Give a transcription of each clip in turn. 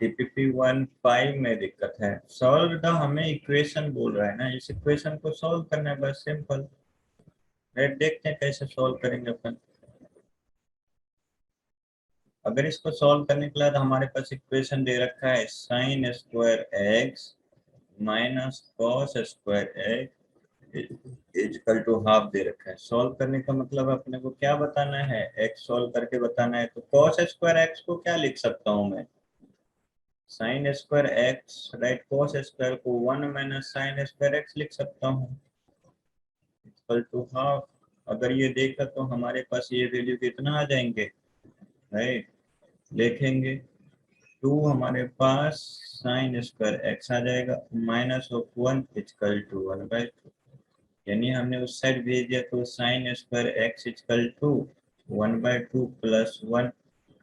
TPP-15 में दिक्कत है। सॉल्व द हमें इक्वेशन बोल रहा है ना, इस इक्वेशन को सॉल्व करना है बस, सिंपल। देखते हैं कैसे सॉल्व करेंगे अपन। अगर इसको सॉल्व करने के बाद हमारे पास इक्वेशन दे रखा है sine square x minus cos square x equal to half दे रखा है। सॉल्व करने का मतलब अपने को क्या बताना है, एक्स सॉल्व करके बताना है। तो कॉस स्क्वायर एक्स को क्या लिख सकता हूँ मैं, sign square x, right. Cos square को 1 माइनस साइन स्क्वायर एक्स लिख सकता हूँ इक्वल टू हाफ। अगर ये देखा तो हमारे पास ये वैल्यू कितना आ जाएंगे, राइट। देखेंगे 2 हमारे पास साइन स्क्वायर एक्स आ जाएगा माइनस ऑफ 1 इक्वल टू 1/2, यानी हमने उस साइड भेज दिया तो sine square x equal to 1/2 plus 1,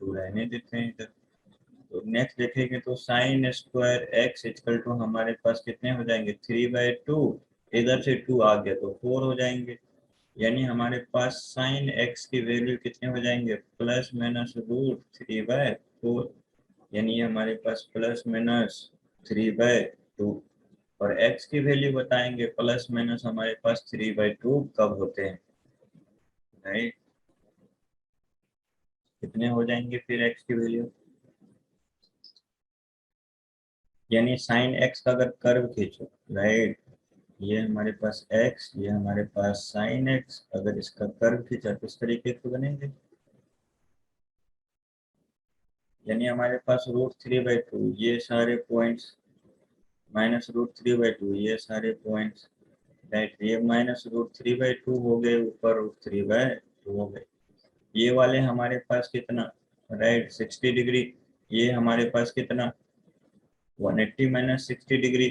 2 रहने देते हैं इधर। तो नेक्स्ट देखेंगे तो sine square x equal to हमारे पास कितने हो जाएंगे 3/2, इधर से 2 आ गया तो 4 हो जाएंगे, यानी हमारे पास साइन एक्स की वैल्यू कितने हो जाएंगे प्लस माइनस √3/4, यानी ये हमारे पास प्लस माइनस 3/2। और x की वैल्यू बताएंगे प्लस माइनस हमारे पास 3/2 कब होते हैं, राइट। कितने हो जाएंगे फिर x की वैल्यू, यानी साइन x का अगर कर्व खींचो, राइट, ये हमारे पास x, ये हमारे पास साइन x, अगर इसका कर्व खींचा तो इस तरीके से बनेंगे, यानी हमारे पास √3/2 ये सारे पॉइंट्स माइनस √3/2 ये सारे पॉइंट्स, राइट। ये माइनस √3/2 हो गए, ऊपर √3/2 हो गए। ये वाले हमारे पास कितना, राइट, 60 डिग्री। ये हमारे पास कितना 180 माइनस 60 डिग्री,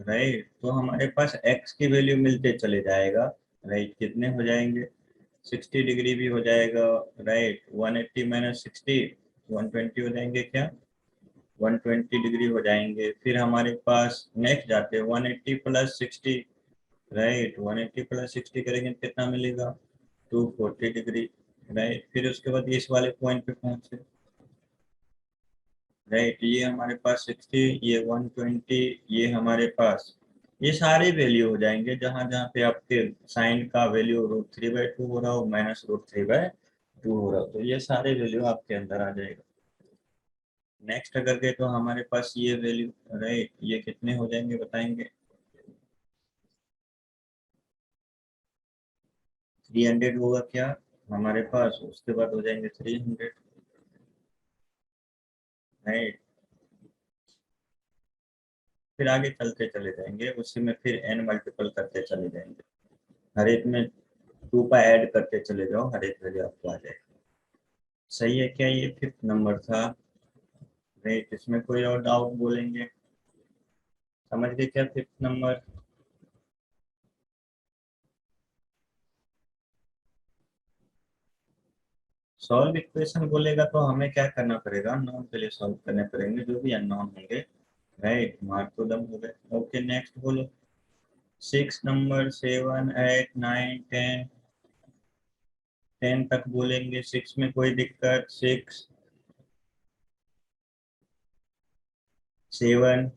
राइट। तो हमारे पास x की वैल्यू मिलते चले जाएगा, राइट। कितने हो जाएंगे 60 डिग्री भी हो जाएगा, राइट। 180 माइनस 60 120 हो जाएंगे, क्या 120 डिग्री हो जाएंगे। फिर हमारे पास नेक्स्ट जाते हैं 180 प्लस 60, राइट। 180 प्लस 60 करेंगे कितना मिलेगा 240 डिग्री, राइट। फिर उसके बाद इस वाले पॉइंट पे पहुंचे, राइट। ये हमारे पास 60, ये 120, ये हमारे पास ये सारे वैल्यू हो जाएंगे जहां जहां पे आपके साइन का वैल्यू √3/2 हो रहा हो माइनस √3/2 हो रहा हो, तो ये सारे वैल्यू आपके अंदर आ जाएगा। नेक्स्ट अगर गए तो हमारे पास ये वैल्यू, राइट, ये कितने हो जाएंगे बताएंगे 300 होगा क्या हमारे पास, उसके बाद हो जाएंगे 300, राइट। फिर आगे चलते चले जाएंगे, उसी में फिर n मल्टीपल करते चले जाएंगे, हर एक में 2 का ऐड करते चले जाओ, हर एक वैल्यू आपको आ जाएगा। सही है क्या, ये 5th नंबर था, राइट। इसमें कोई और डाउट बोलेंगे, समझ गए क्या 5th नंबर। सॉल्व इक्वेशन बोलेगा तो हमें क्या करना पड़ेगा, नॉन के लिए सॉल्व करने पड़ेंगे, जो भी अननोन होंगे, राइट। मार्क तो दम हो गए। ओके नेक्स्ट बोलो। 6 नंबर, 7, 8, 9, 10, 10 तक बोलेंगे। 6 में कोई दिक्कत, 6, 7,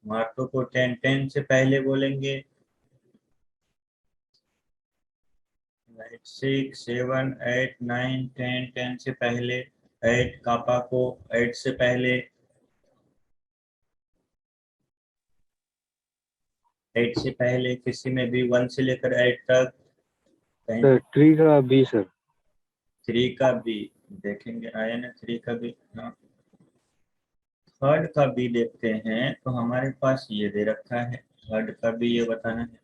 मार्को को 10, 10 से पहले बोलेंगे, राइट। 6, 7, 8, 9, 10, 10 से पहले, 8 कापा को 8 से पहले, 8 से पहले किसी में भी 1 से लेकर 8 तक कहीं। सर 3 का बी सर। 3 का बी देखेंगे, आया ना 3 का बी, हाँ। थर्ड का बी देखते हैं तो हमारे पास ये दे रखा है, थर्ड का बी ये बताना है,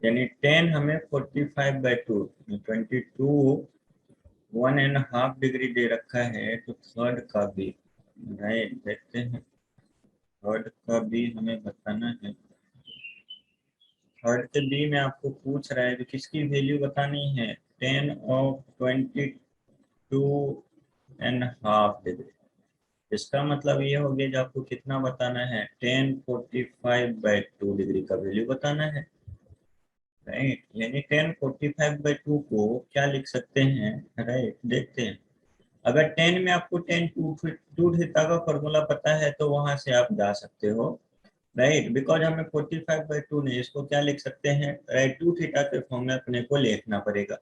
यानी 10 हमें 45/2, 22 1.5 डिग्री दे रखा है, तो थर्ड का बी, राइट, देखते हैं। थर्ड का बी हमें बताना है। थर्ड के बी में आपको पूछ रहा है कि किसकी वैल्यू बतानी है, 10 of 22.5 डिग्री। इसका मतलब ये हो गया कि आपको कितना बताना है, 1045/2 डिग्री का वैल्यू बताना है, राइट। यानी 1045/2 को क्या लिख सकते हैं, राइट, देखते हैं। अगर टेन में आपको टेन टू थीटा का फॉर्मूला पता है तो वहां से आप जा सकते हो, राइट। बिकॉज हमें 45/2 नहीं, इसको क्या लिख सकते हैं, राइट, टू थीटा के फॉर्म में अपने को लिखना पड़ेगा,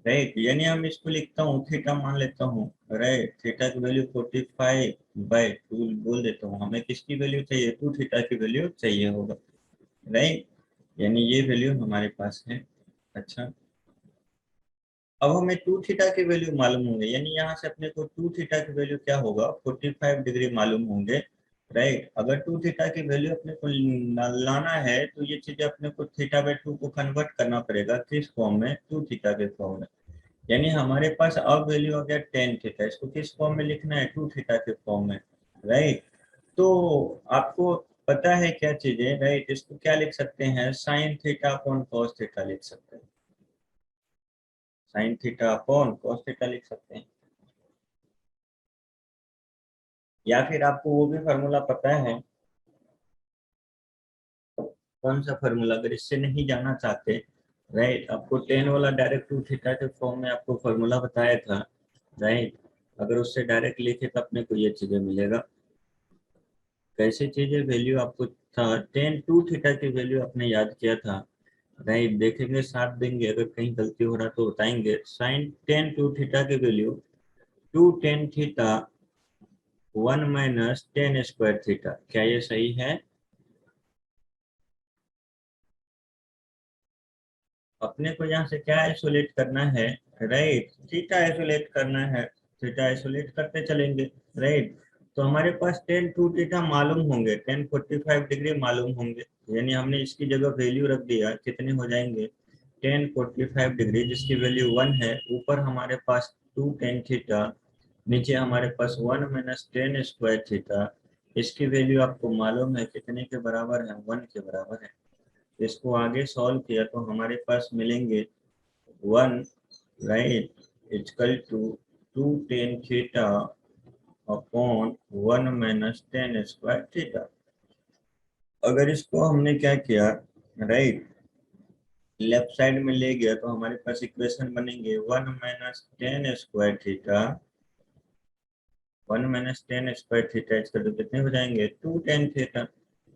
राइट। यानी हम इसको लिखता हूँ, थीटा मान लेता हूँ, राइट, थीटा की वैल्यू 45/2 बोल देता हूँ। हमें किसकी वैल्यू चाहिए, टू थीटा की वैल्यू चाहिए होगा, राइट। यानी ये वैल्यू हमारे पास है। अच्छा, अब हमें टू थीटा की वैल्यू मालूम होंगे, यानी यहाँ से अपने को टू थीटा की वैल्यू क्या होगा, 45 डिग्री मालूम होंगे, राइट। अगर टू थीटा की वैल्यू अपने को लाना है तो ये चीजें अपने को थीटा/2 को कन्वर्ट करना पड़ेगा, किस फॉर्म में, टू थीटा के फॉर्म में। यानी हमारे पास अब वैल्यू आ गया टेन थीटा, इसको किस फॉर्म में लिखना है, टू थीटा के फॉर्म में, राइट। तो आपको पता है क्या चीजें, राइट, इसको क्या लिख सकते हैं, sine theta upon cos theta लिख सकते हैं, sine theta upon cos theta लिख सकते हैं। या फिर आपको वो भी फार्मूला पता है, कौन सा फार्मूला, अगर इससे नहीं जाना चाहते, राइट, आपको टेन वाला डायरेक्ट टू थीटा के फॉर्म में आपको फार्मूला बताया था, राइट। अगर उससे डायरेक्ट लिखे तो अपने को ये चीजें मिलेगा, कैसे चीजें, वैल्यू आपको था टेन टू थीटा की वैल्यू आपने याद किया था, राइट। देखेंगे साथ देंगे, अगर कहीं गलती हो रहा तो बताएंगे। साइन टेन टू थीटा की value two tan theta 1 - tan square theta, क्या ये सही है। अपने को यहाँ से क्या आइसोलेट करना है, राइट, थीटा आइसोलेट करना है, थीटा आइसोलेट करते चलेंगे, राइट। तो हमारे पास टेन टू थीटा मालूम होंगे, 1045 डिग्री मालूम होंगे, यानी हमने इसकी जगह वैल्यू रख दिया, कितने हो जाएंगे, 1045 डिग्री, जिसकी वैल्यू 1 है। ऊपर हमारे पास टू टेन थीटा, नीचे हमारे पास 1 - टेन स्क्वायर थीटा, इसकी वैल्यू आपको मालूम है कितने के बराबर है, 1 के बराबर है। इसको आगे सॉल्व किया तो हमारे पास मिलेंगे 1, right, equal to two tan theta upon 1 - tan square theta. अगर इसको हमने क्या किया, राइट, लेफ्ट साइड में ले गया तो हमारे पास इक्वेशन बनेंगे 1 - tan square theta, 1 - tan square theta इसका तो कितने हो जाएंगे, टू टेन थीटा।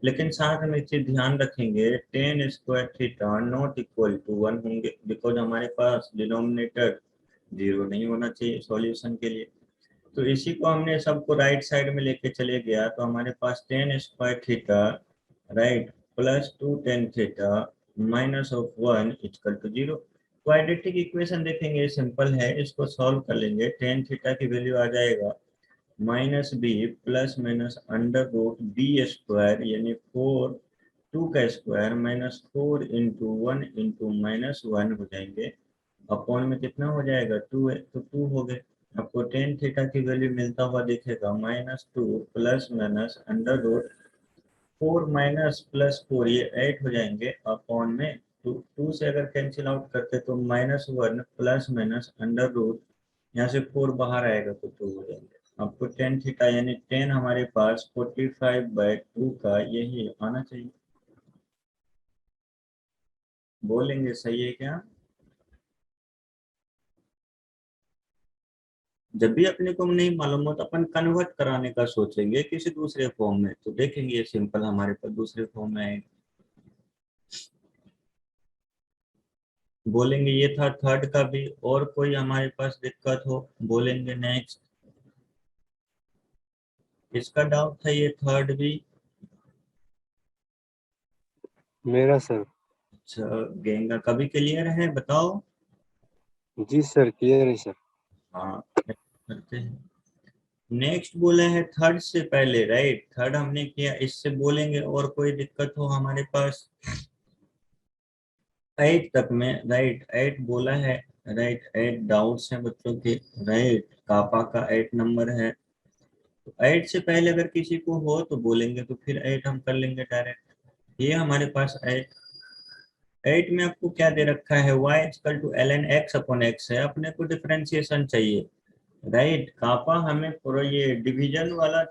लेकिन साथ में एक चीज ध्यान रखेंगे, tan square theta not equal to 1 होंगे, बिकॉज हमारे पास डिनोमिनेटर जीरो नहीं होना चाहिए सॉल्यूशन के लिए। तो इसी को हमने सबको राइट साइड में लेके चले गया तो हमारे पास tan square theta, right, plus two tan theta minus of 1 equal to 0। Quadratic equation देखेंगे, सिंपल है, इसको सॉल्व कर लेंगे। टेन थीटा की वैल्यू आ जाएगा -b plus minus under root B square, यानी 4 टू का स्क्वायर -4 इंटू 1 इंटू -1 हो जाएंगे, अपॉन में कितना हो जाएगा, 2 है तो 2 हो गए। आपको टेन थीटा की वैल्यू मिलता हुआ दिखेगा -2 plus minus under root 4 minus plus 4, ये 8 हो जाएंगे, अपॉन में टू, टू से अगर कैंसिल आउट करते तो -1 प्लस माइनस अंडर रूट, यहाँ से 4 बाहर आएगा तो 2 हो जाएंगे। आपको टेन थीटा यानी टेन हमारे पास 45/2 का यही आना चाहिए। बोलेंगे सही है क्या। जब भी अपने को नहीं मालूम हो तो अपन कन्वर्ट कराने का सोचेंगे किसी दूसरे फॉर्म में, तो देखेंगे ये सिंपल हमारे पास दूसरे फॉर्म में आएगा। बोलेंगे ये था थर्ड का भी, और कोई हमारे पास दिक्कत हो बोलेंगे नेक्स्ट। इसका डाउट था ये थर्ड भी। मेरा सर। अच्छा, गेंगा कभी क्लियर है बताओ। जी सर, क्लियर है सर। हाँ, करते हैं। नेक्स्ट बोला है थर्ड से पहले, राइट, थर्ड हमने किया, इससे बोलेंगे और कोई दिक्कत हो हमारे पास, एट तक में, राइट, एट बोला है, राइट, एट डाउट्स हैं बच्चों के, राइट, कापा का 8 नंबर है। तो एट से पहले अगर किसी को हो तो बोलेंगे, तो फिर एट हम कर लेंगे डायरेक्ट। ये हमारे पास एट, एट में आपको क्या दे रखा है, y equal to ln x upon x है, अपने को डिफरेंशिएशन चाहिए, राइट। कापा हमें पूरा ये डिवीजन वाला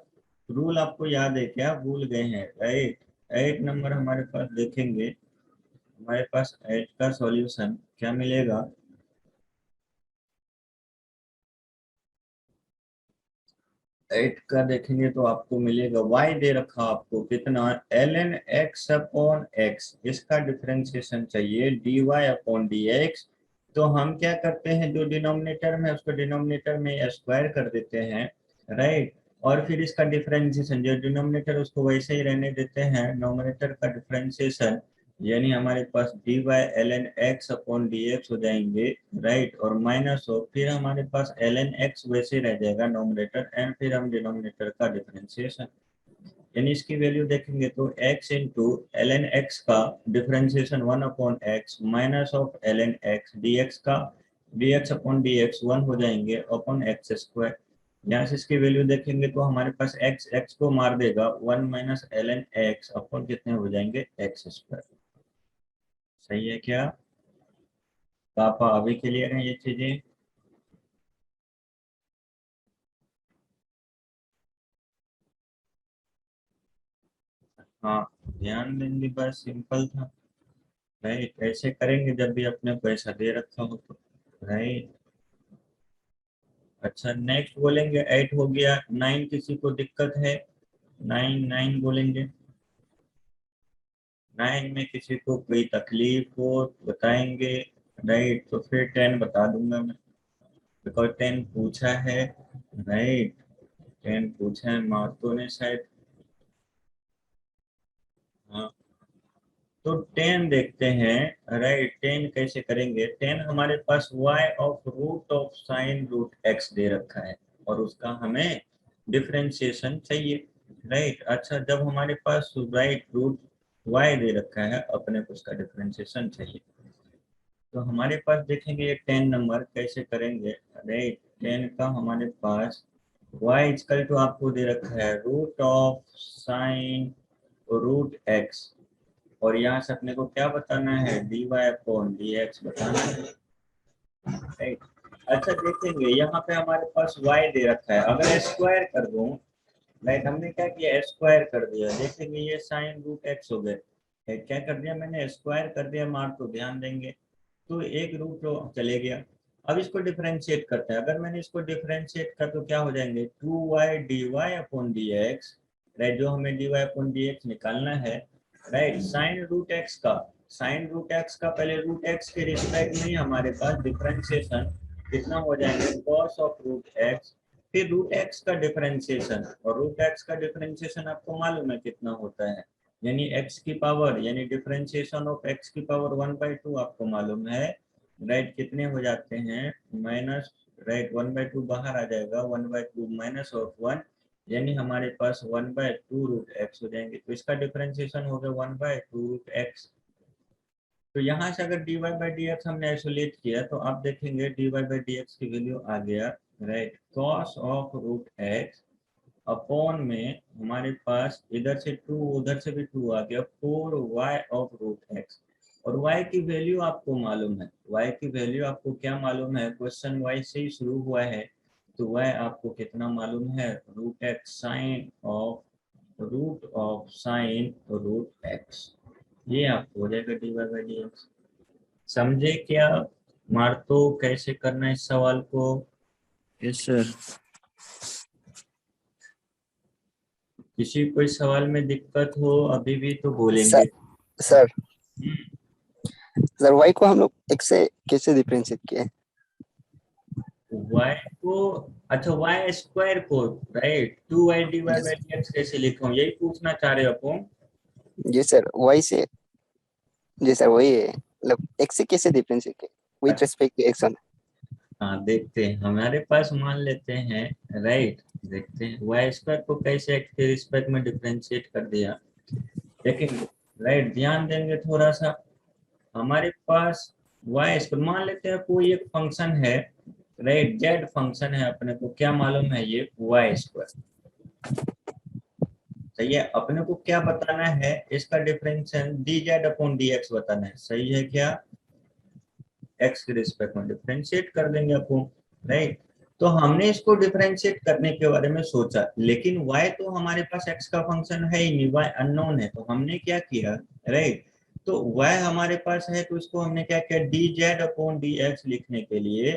रूल आपको याद है क्या, भूल गए हैं, राइट। 8 नंबर हमारे पास देखेंगे, हमारे पास 8 का सॉल्यूशन क्या मिलेगा, 8 का देखेंगे तो आपको मिलेगा y दे रखा आपको कितना ln x अपॉन x, इसका डिफरेंशिएशन चाहिए dy अपॉन dx। तो हम क्या करते हैं, जो डिनोमिनेटर में उसको डिनोमिनेटर में स्क्वायर कर देते हैं, राइट। और फिर इसका डिफरेंशिएशन, जो डिनोमिनेटर उसको वैसे ही रहने देते हैं, नोमिनेटर का डिफरेंशिएशन यानी हमारे पास dy ln x upon dx हो जाएंगे, राइट। और माइनस हो, फिर हमारे पास ln x वैसे रह जाएगा नोमिनेटर, एंड फिर हम डिनोमिनेटर का डिफरेंशिएशन, यानी इसकी वैल्यू देखेंगे तो x इंटू ln x का differentiation 1 upon x minus of ln x dx का dx अपॉन dx 1 हो जाएंगे अपॉन x स्क्वायर। यहाँ से इसकी वैल्यू देखेंगे तो हमारे पास x को मार देगा 1 माइनस ln x अपॉन कितने हो जाएंगे x स्क्वायर। सही है क्या पापा, अभी क्लियर है ये चीजें? हाँ, ध्यान देंगे, बस सिंपल था, राइट। ऐसे करेंगे जब भी अपने पैसा दे रखा हो तो, राइट। अच्छा, नेक्स्ट बोलेंगे 8 हो गया, 9 किसी को दिक्कत है? 9 बोलेंगे, 9 में किसी को कोई तकलीफ हो बताएंगे, राइट। तो फिर 10 बता दूंगा मैं, बिकॉज 10 पूछा है, राइट। 10 पूछा है मार्तो ने शायद, हाँ। तो 10 देखते हैं, राइट। 10 कैसे करेंगे, 10 हमारे पास y of root of sine root x दे रखा है और उसका हमें डिफरेंशिएशन चाहिए, राइट। अच्छा, जब हमारे पास राइट रूट y दे रखा है, अपने को उसका डिफरेंशिएशन चाहिए, तो हमारे पास देखेंगे ये 10 नंबर कैसे करेंगे, राइट। 10 का हमारे पास y इक्वल टू आपको दे रखा है root of sine root x, और यहाँ से अपने को क्या बताना है, dy अपॉन dx बताना है, राइट। अच्छा, देखेंगे यहाँ पे हमारे पास y दे रखा है, अगर स्क्वायर कर दूं, राइट। हमने क्या किया, स्क्वायर कर दिया, देखेंगे ये साइन रूट x हो गए, क्या कर दिया मैंने, स्क्वायर कर दिया मार, तो ध्यान देंगे तो एक रूट तो चले गया। अब इसको डिफरेंशिएट करते हैं, अगर मैंने इसको डिफरेंशिएट कर तो क्या हो जाएंगे 2y dy upon dx, right. जो हमें dy अपॉन dx निकालना है, राइट। साइन रूट एक्स का पहले रूट एक्स के रिस्पेक्ट में हमारे पास डिफरेंशिएशन कितना हो जाएंगे, कॉस ऑफ रूट एक्स, फिर रूट एक्स का डिफरेंशिएशन, और रूट एक्स का डिफरेंशिएशन आपको मालूम है कितना होता है, यानी x की पावर, यानी डिफरेंशिएशन ऑफ x की पावर 1/2 आपको मालूम है, राइट। कितने हो जाते हैं माइनस, राइट। 1/2 बाहर आ जाएगा, 1/2 माइनस ऑफ 1, यानी हमारे पास 1/2 रूट एक्स हो जाएंगे, तो इसका डिफरेंशिएशन हो गया 1/2 रूट एक्स। तो यहाँ से अगर dy बाई डी एक्स हमने आइसोलेट किया तो आप देखेंगे dy बाई डी एक्स की वैल्यू आ गया, right, cos of root x upon में हमारे पास इधर से 2 उधर से भी 2 आ गया, 4y ऑफ रूट एक्स। और y की वैल्यू आपको मालूम है, y की वैल्यू आपको क्या मालूम है, क्वेश्चन y से ही शुरू हुआ है, तो y आपको कितना मालूम है, root x sine of root x, ये आपको हो जाएगा dy बाई डी एक्स। समझे क्या मार्तो कैसे करना है इस सवाल को? Yes sir. किसी कोई सवाल में दिक्कत हो अभी भी तो बोलेंगे। सर हम्म, सर वाई को हम लोग x से कैसे डिफरेंशिएट किए? y को, अच्छा y स्क्वायर को, right, 2y dy by dx कैसे लिखूं, यही पूछना चाह रहे हो अपन? जी सर, y से, जी सर वही है, मतलब x से कैसे डिफरेंशिएट किए विद रिस्पेक्ट टू x1? हाँ, देखते हैं, हमारे पास मान लेते हैं, राइट। देखते हैं y स्क्वायर को कैसे x के रिस्पेक्ट में डिफरेंशिएट कर दिया, देखेंगे, राइट। ध्यान देंगे थोड़ा सा, हमारे पास y स्क्वायर मान लेते हैं कोई एक फंक्शन है, राइट, z फंक्शन है, अपने को क्या मालूम है, ये y स्क्वायर, सही है। अपने को क्या बताना है, इसका डिफरेंशियल dz अपॉन dx बताना है, सही है क्या, x के रिस्पेक्ट में डिफरेंशिएट कर देंगे अपन, राइट। तो हमने इसको डिफरेंशिएट करने के बारे में सोचा, लेकिन y तो हमारे पास x का फंक्शन है ही नहीं, y अननोन है, तो हमने क्या किया, राइट। तो y हमारे पास है तो इसको हमने क्या किया, dz अपॉन dx लिखने के लिए,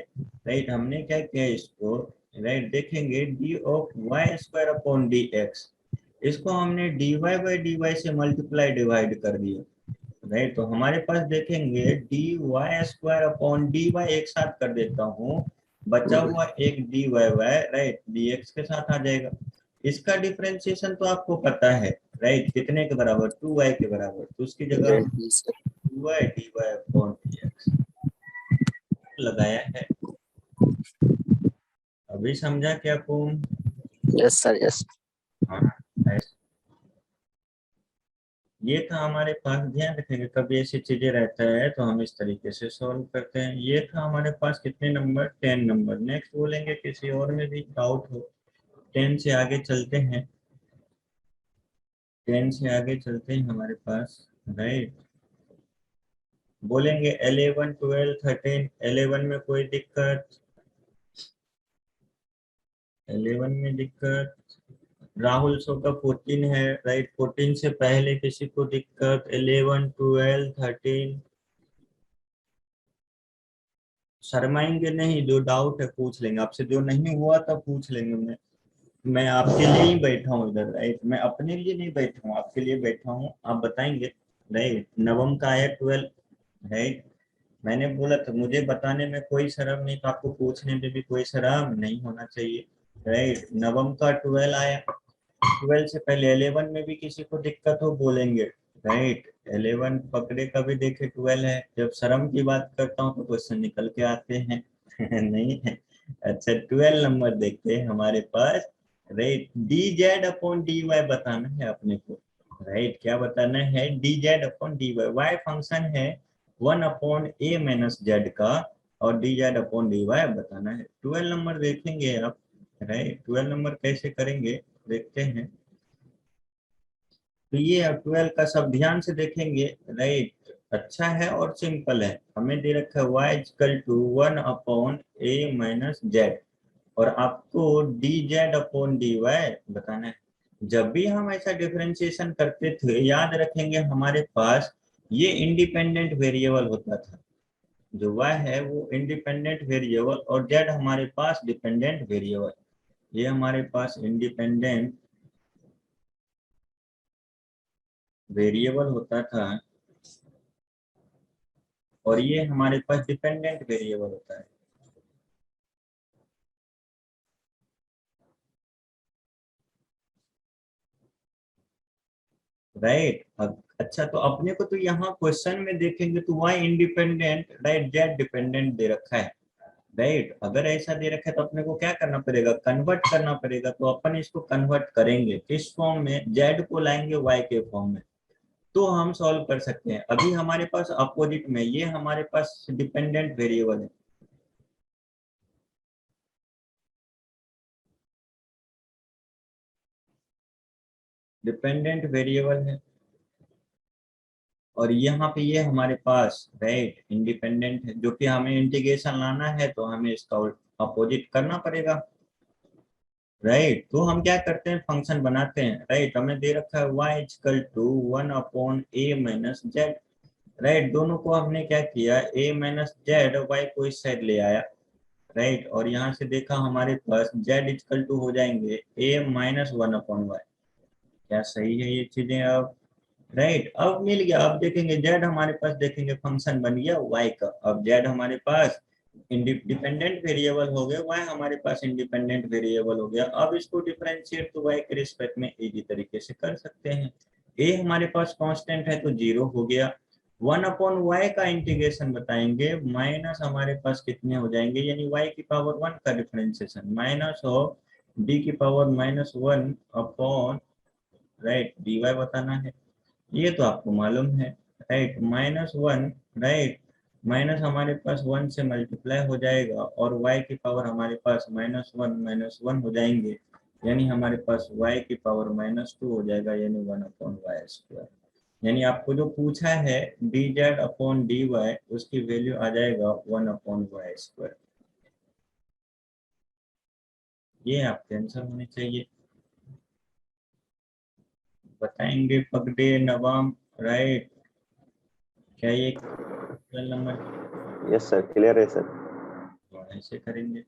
राइट, हमने क्या किया, इसको राइट, देखेंगे d of y square upon d x, इसको हमने dy बाई dy से मल्टीप्लाई डिवाइड कर दिया, राइट। तो हमारे पास देखेंगे dy स्क्वायर अपॉन dy एक साथ कर देता हूँ, बचा हुआ एक dy वाई राइट dx के साथ आ जाएगा। इसका डिफरेंशिएशन तो आपको पता है, राइट, कितने के बराबर, 2y के बराबर, तो उसकी जगह हम जी sir. 2y dy upon dx लगाया है। अभी समझा क्या तुम? Yes sir, yes. हाँ, ये था हमारे पास, ध्यान रखेंगे कभी ऐसी चीजें रहता है तो हम इस तरीके से सॉल्व करते हैं। ये था हमारे पास कितने नंबर, 10 नंबर। नेक्स्ट बोलेंगे किसी और में भी डाउट हो, 10 से आगे चलते हैं, 10 से आगे चलते हैं हमारे पास, राइट। बोलेंगे 11 12 13, 11 में कोई दिक्कत, 11 में दिक्कत, राहुल सो का 14 है, राइट, 14 से पहले किसी को दिक्कत, 11 12 13, शर्माएंगे नहीं, जो डाउट है पूछ लेंगे आपसे, जो नहीं हुआ तब पूछ लेंगे। मैं आपके लिए ही बैठा हूँ इधर, राइट, मैं अपने लिए नहीं बैठा हूँ, आपके लिए बैठा हूँ, आप बताएंगे, राइट। नवम का है 12, राइट, मैंने बोला था मुझे बताने में कोई शर्म नहीं, तो आपको पूछने में भी कोई शर्म नहीं होना चाहिए, राइट। नवम का 12 आया, 12 से पहले 11 में भी किसी को दिक्कत हो बोलेंगे, राइट। 11 पकड़े कभी देखे 12 है, जब शर्म की बात करता हूँ तो क्वेश्चन निकल के आते हैं नहीं है। अच्छा, 12 नंबर देखते हैं हमारे पास, right, D Z upon D Y बताना है अपने को, राइट। क्या बताना है, D Z upon D Y, Y function है 1 अपॉन ए माइनस जेड का, और D Z upon D Y बताना है। 12 नंबर देखेंगे आप, राइट, 12 नंबर कैसे करेंगे देखते हैं। तो ये 12 का सब ध्यान से देखेंगे, राइट, अच्छा है और सिंपल है। हमें दे रखा है y equal to 1 upon a minus z, और आपको d Z upon D Y बताना है। जब भी हम ऐसा डिफरेंशिएशन करते थे, याद रखेंगे हमारे पास ये इंडिपेंडेंट वेरिएबल होता था, जो y है वो इंडिपेंडेंट वेरिएबल, और z हमारे पास डिपेंडेंट वेरिएबल। ये हमारे पास इंडिपेंडेंट वेरिएबल होता था, और ये हमारे पास डिपेंडेंट वेरिएबल होता है, राइट। अच्छा, तो अपने को तो यहाँ क्वेश्चन में देखेंगे तो y independent, right, z dependent दे रखा है, राइट। अगर ऐसा दे रखा है तो अपने को क्या करना पड़ेगा, कन्वर्ट करना पड़ेगा। तो अपन इसको कन्वर्ट करेंगे किस फॉर्म में, z को लाएंगे y के फॉर्म में, तो हम सॉल्व कर सकते हैं। अभी हमारे पास अपोजिट में, ये हमारे पास डिपेंडेंट वेरिएबल है, डिपेंडेंट वेरिएबल है, और यहाँ पे ये हमारे पास, राइट, इंडिपेंडेंट है, जो कि हमें इंटीग्रेशन लाना है तो हमें इसका अपोजिट करना पड़ेगा, राइट। तो हम क्या करते हैं, फंक्शन बनाते हैं, राइट। हमें दे रखा है y equal to 1 upon a minus z, right. दोनों को हमने क्या किया, a माइनस जेड, y को इस साइड ले आया, राइट, और यहाँ से देखा हमारे पास z इक्वल टू हो जाएंगे a माइनस 1 अपॉन वाई। क्या सही है ये चीजें अब, राइट। अब मिल गया। अब देखेंगे z हमारे पास, देखेंगे फंक्शन बन गया y का। अब z हमारे पास डिपेंडेंट वेरिएबल हो गया, y हमारे पास इंडिपेंडेंट वेरिएबल हो गया। अब इसको डिफरेंशिएट तो y के रिस्पेक्ट में इजी तरीके से कर सकते हैं। a हमारे पास कांस्टेंट है तो 0 हो गया। 1 अपॉन y का इंटीग्रेशन बताएंगे, माइनस हमारे पास कितने हो जाएंगे, यानी y की पावर 1 का डिफरेंशिएशन माइनस ऑफ d की power minus 1 upon, right, dy बताना है। ये तो आपको मालूम है, राइट, माइनस 1, राइट, माइनस हमारे पास 1 से मल्टीप्लाई हो जाएगा, और y की पावर हमारे पास माइनस वन हो जाएंगे, यानी हमारे पास y की पावर -2 हो जाएगा, यानी 1 अपॉन वाई स्क्वायर। यानी आपको जो पूछा है D Z upon D y, उसकी वैल्यू आ जाएगा 1 अपॉन वाई स्क्वायर। ये आपके आंसर होने चाहिए। बताएंगे पगडे नवाम, राइट, क्या ये नंबर यस सर, क्लियर है सर। ऐसे करेंगे।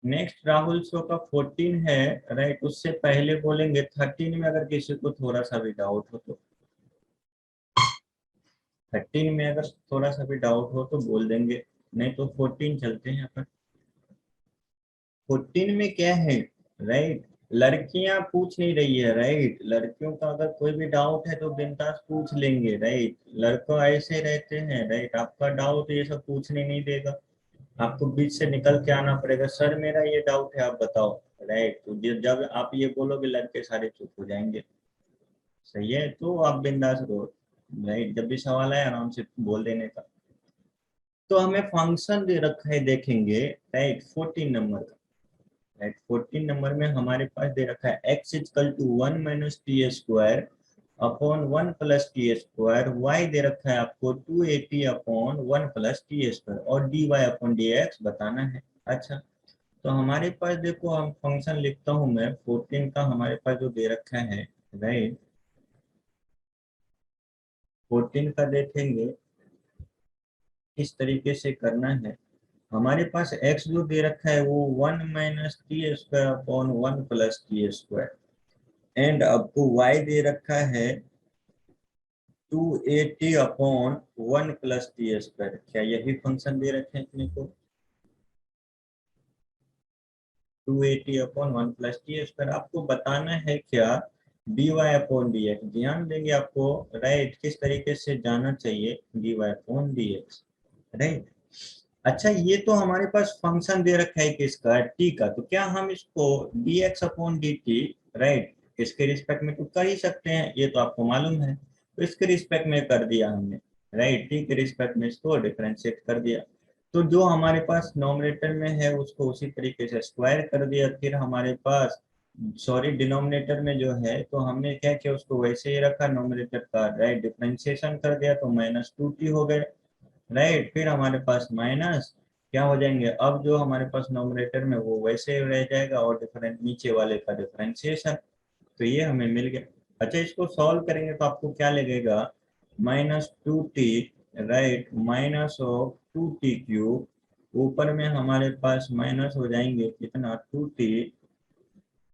नेक्स्ट राहुल शो का 14 है, राइट। उससे पहले बोलेंगे 13 में, अगर किसी को थोड़ा सा भी डाउट हो तो 13 में अगर थोड़ा सा भी डाउट हो तो बोल देंगे, नहीं तो 14 चलते हैं अपन। 14 में क्या है, राइट, लड़कियां पूछ नहीं रही है, राइट। लड़कियों का अगर कोई भी डाउट है तो बिंदास पूछ लेंगे, राइट। लड़कों ऐसे रहते हैं, राइट, आपका डाउट ये सब पूछने नहीं देगा, आपको बीच से निकल के आना पड़ेगा, सर मेरा ये डाउट है आप बताओ, राइट। तो जब आप ये बोलोगे लड़के सारे चुप हो जाएंगे, सही है। तो आप बिंदास रहो, राइट, जब भी सवाल आए आराम से बोल देने का। तो हमें फंक्शन दे रखा है, देखेंगे, राइट, 14 नंबर का, राइट। 14 नंबर में हमारे पास दे रखा है x equal to 1 minus t square upon 1 plus t square, y दे रखा है आपको 280 अपॉन 1 प्लस टी स्क्वायर, और dy अपॉन dx बताना है। अच्छा, तो हमारे पास देखो, हम फंक्शन लिखता हूं मैं 14 का, हमारे पास जो दे रखा है, राइट, 14 का देखेंगे किस तरीके से करना है। हमारे पास x जो दे रखा है वो 1 minus t square upon 1 plus t square, and आपको y दे रखा है 280 अपॉन 1 प्लस टी स्क्वायर। क्या यही फंक्शन दे रखे हैं अपने को, 280 अपॉन 1 प्लस टी स्क्वायर। आपको बताना है क्या, dy अपॉन dx। ध्यान देंगे आपको, राइट, किस तरीके से जाना चाहिए, dy अपॉन dx, राइट। अच्छा, ये तो हमारे पास फंक्शन दे रखा है किसका, t का। तो क्या हम इसको dx अपॉन dt, राइट, इसके रिस्पेक्ट में तो कर ही सकते हैं, ये तो आपको मालूम है। तो इसके रिस्पेक्ट में कर दिया हमने, राइट, t के रिस्पेक्ट में इसको डिफरेंशिएट कर दिया। तो जो हमारे पास नॉमिनेटर में है उसको उसी तरीके से स्क्वायर कर दिया। फिर हमारे पास, सॉरी, डिनोमिनेटर में जो है तो हमने क्या किया, उसको वैसे ही रखा नॉमिनेटर का, राइट, डिफरेंशिएशन कर दिया तो माइनस 2t हो गए, राइट। फिर हमारे पास माइनस क्या हो जाएंगे, अब जो हमारे पास नॉमिनेटर में वो वैसे रह जाएगा, और डिफरेंट नीचे वाले का डिफरेंशिएशन, तो ये हमें मिल गया। अच्छा, इसको सॉल्व करेंगे तो आपको क्या लगेगा, -2t, right, minus of 2t cube, ऊपर में हमारे पास माइनस हो जाएंगे कितना, 2t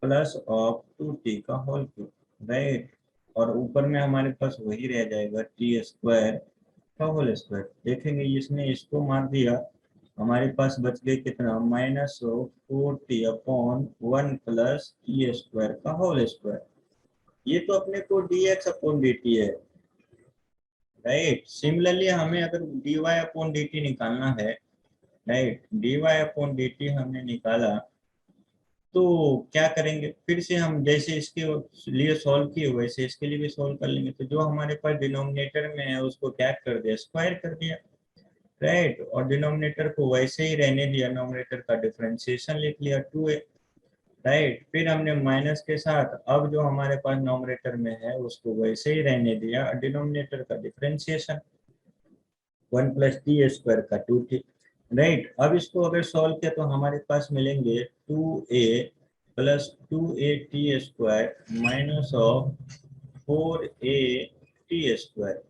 प्लस ऑफ 2t का होल क्यूब, राइट, और ऊपर में हमारे पास वही रह जाएगा टी स्क्वायर का होल स्क्वायर। देखेंगे इसने इसको मार दिया, हमारे पास बच गए कितना, -4t upon 1 plus t square का होल स्क्वायर। ये तो अपने को dx अपॉन dt है, राइट। सिमिलरली हमें अगर dy अपॉन dt निकालना है, राइट, dy अपॉन dt हमने निकाला, तो क्या करेंगे, फिर से हम जैसे इसके लिए सॉल्व किए वैसे इसके लिए भी सॉल्व कर लेंगे। तो जो हमारे पास डिनोमिनेटर में है उसको क्या कर दिया, स्क्वायर कर दिया, राइट, और डिनोमिनेटर को वैसे ही रहने दिया, नोमिनेटर का डिफरेंशिएशन लिख लिया 2a, राइट। फिर हमने माइनस के साथ अब जो हमारे पास नोमिनेटर में है उसको वैसे ही रहने दिया, डिनोमिनेटर का डिफरेंशिएशन 1 प्लस टी स्क्वायर का 2t, राइट। अब इसको अगर सॉल्व किया तो हमारे पास मिलेंगे 2a plus 2at square minus of 4a T square,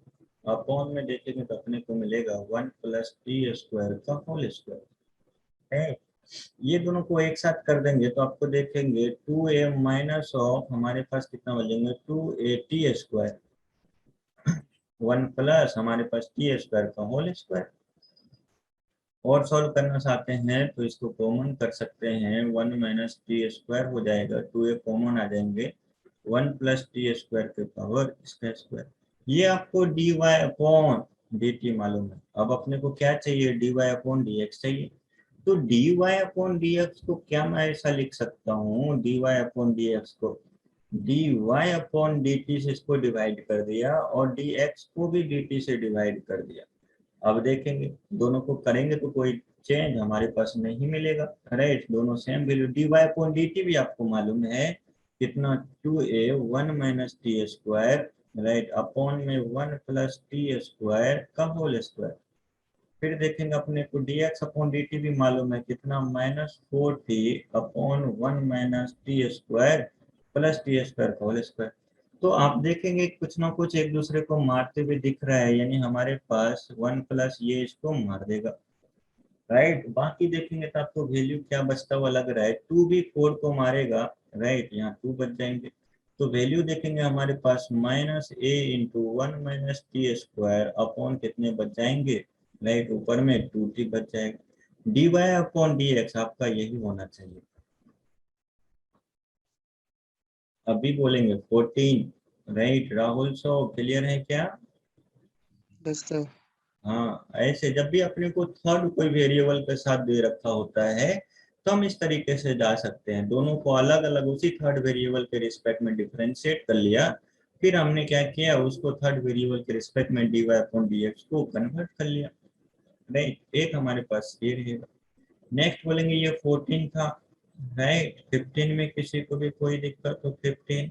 upon में देखेंगे तो अपने को मिलेगा 1 प्लस टी स्क्वायर का होल स्क्वायर है। ये दोनों को एक साथ कर देंगे तो आपको देखेंगे 2a माइनस ऑफ, हमारे पास कितना बचेंगे, 2at स्क्वायर, 1 प्लस हमारे पास टी स्क्वायर का होल स्क्वायर। और सॉल्व करना चाहते हैं तो इसको कॉमन कर सकते हैं, 1 माइनस टी स्क्वायर हो जाएगा, 2a कॉमन आ जाएंगे, 1 प्लस टी स्क्वायर के पावर इसका स्क्वायर। ये आपको dy अपॉन dt मालूम है, अब अपने को क्या चाहिए, dy अपॉन dx चाहिए। तो dy अपॉन dx को क्या मैं ऐसा लिख सकता हूँ, dy अपॉन dx को dy अपॉन dt से इसको डिवाइड कर दिया, और dx को भी dt से डिवाइड कर दिया। अब देखेंगे दोनों को करेंगे तो कोई चेंज हमारे पास नहीं मिलेगा, राइट, दोनों same value. dy upon dt भी आपको मालूम है कितना, 2a 1 minus t square, right, upon में 1 प्लस टी स्क्वायर का होल स्क्वायर। फिर देखेंगे अपने को dx अपॉन dt भी मालूम है कितना, -4t upon 1 minus t square plus t square का होल स्क्वायर। तो आप देखेंगे कुछ ना कुछ एक दूसरे को मारते हुए दिख रहा है, यानी हमारे पास 1 प्लस ये इसको मार देगा, राइट। बाकी देखेंगे तो आपको वैल्यू क्या बचता हुआ लग रहा है, 2 भी 4 को मारेगा, राइट, यहाँ 2 बच जाएंगे। तो वैल्यू देखेंगे हमारे पास -a×1 - t² अपॉन कितने बच जाएंगे, राइट, ऊपर में 2t बच जाएगा। dy/dx आपका यही होना चाहिए। अभी बोलेंगे 14, राइट। राहुल सो क्लियर है क्या? Yes sir. हाँ, ऐसे जब भी अपने को थर्ड कोई वेरिएबल के साथ दे रखा होता है तो हम इस तरीके से जा सकते हैं, दोनों को अलग अलग उसी थर्ड वेरिएबल के रिस्पेक्ट में डिफरेंशिएट कर लिया, फिर हमने क्या किया, उसको थर्ड वेरिएबल के रिस्पेक्ट में dy/dx को कन्वर्ट कर लिया, राइट। एक हमारे पास ये रहेगा। नेक्स्ट बोलेंगे ये 14 था, राइट। 15 में किसी को भी कोई दिक्कत हो, 15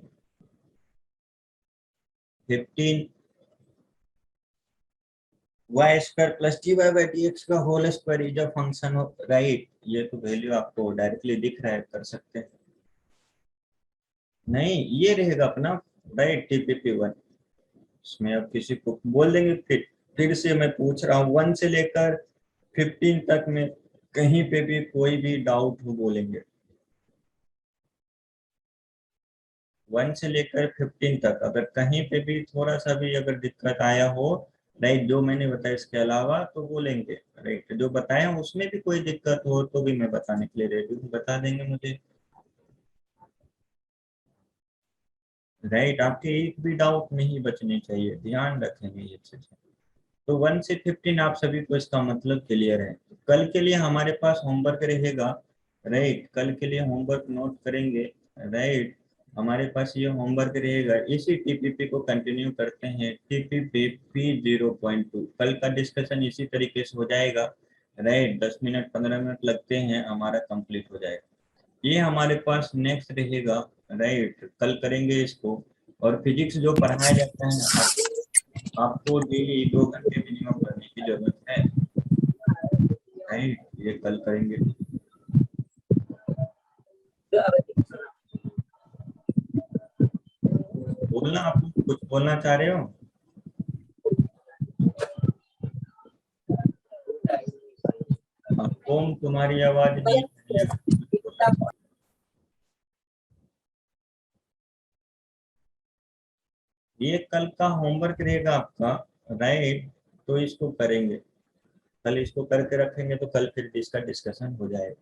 y² + dy/dx का whole square is a function of, right. ये तो वैल्यू आपको डायरेक्टली दिख रहा है, कर सकते हैं। नहीं, ये रहेगा अपना, राइट, TPP1। इसमें अब किसी को बोल देंगे, फिर से मैं पूछ रहा हूँ 1 से लेकर 15 तक में कहीं पे भी कोई भी डाउट हो बोलेंगे, 1 से लेकर 15 तक अगर कहीं पे भी थोड़ा सा भी अगर दिक्कत आया हो, राइट, जो मैंने बताया इसके अलावा तो बोलेंगे, राइट। जो बताया उसमें भी कोई दिक्कत हो तो भी मैं बताने के लिए रेडी हूँ, बता देंगे मुझे, राइट। आपके एक भी डाउट नहीं बचने चाहिए, ध्यान रखेंगे ये चीज। तो 1 से 15 आप सभी को इसका मतलब क्लियर है। तो कल के लिए हमारे पास होमवर्क रहेगा, राइट, कल के लिए होमवर्क नोट करेंगे, राइट। हमारे पास ये होमवर्क रहेगा, इसी टीपीपी को कंटिन्यू करते हैं, TPP 0.2 कल का डिस्कशन इसी तरीके से हो जाएगा, राइट। 10 मिनट 15 मिनट लगते हैं, हमारा कंप्लीट हो जाएगा। ये हमारे पास नेक्स्ट रहेगा, राइट, कल करेंगे इसको। और फिजिक्स जो पढ़ाया जाता है ना, आपको डेली 2 घंटे मिनिमम पढ़ने की जरूरत है, राइट। ये कल करेंगे। बोलना, आप कुछ बोलना चाह रहे हो? ओम, तुम्हारी आवाज नहीं आ रही है, कुछ बोलना। ये कल का होमवर्क रहेगा आपका, राइट। तो इसको करेंगे, कल इसको करके रखेंगे तो कल फिर इसका डिस्कशन हो जाएगा।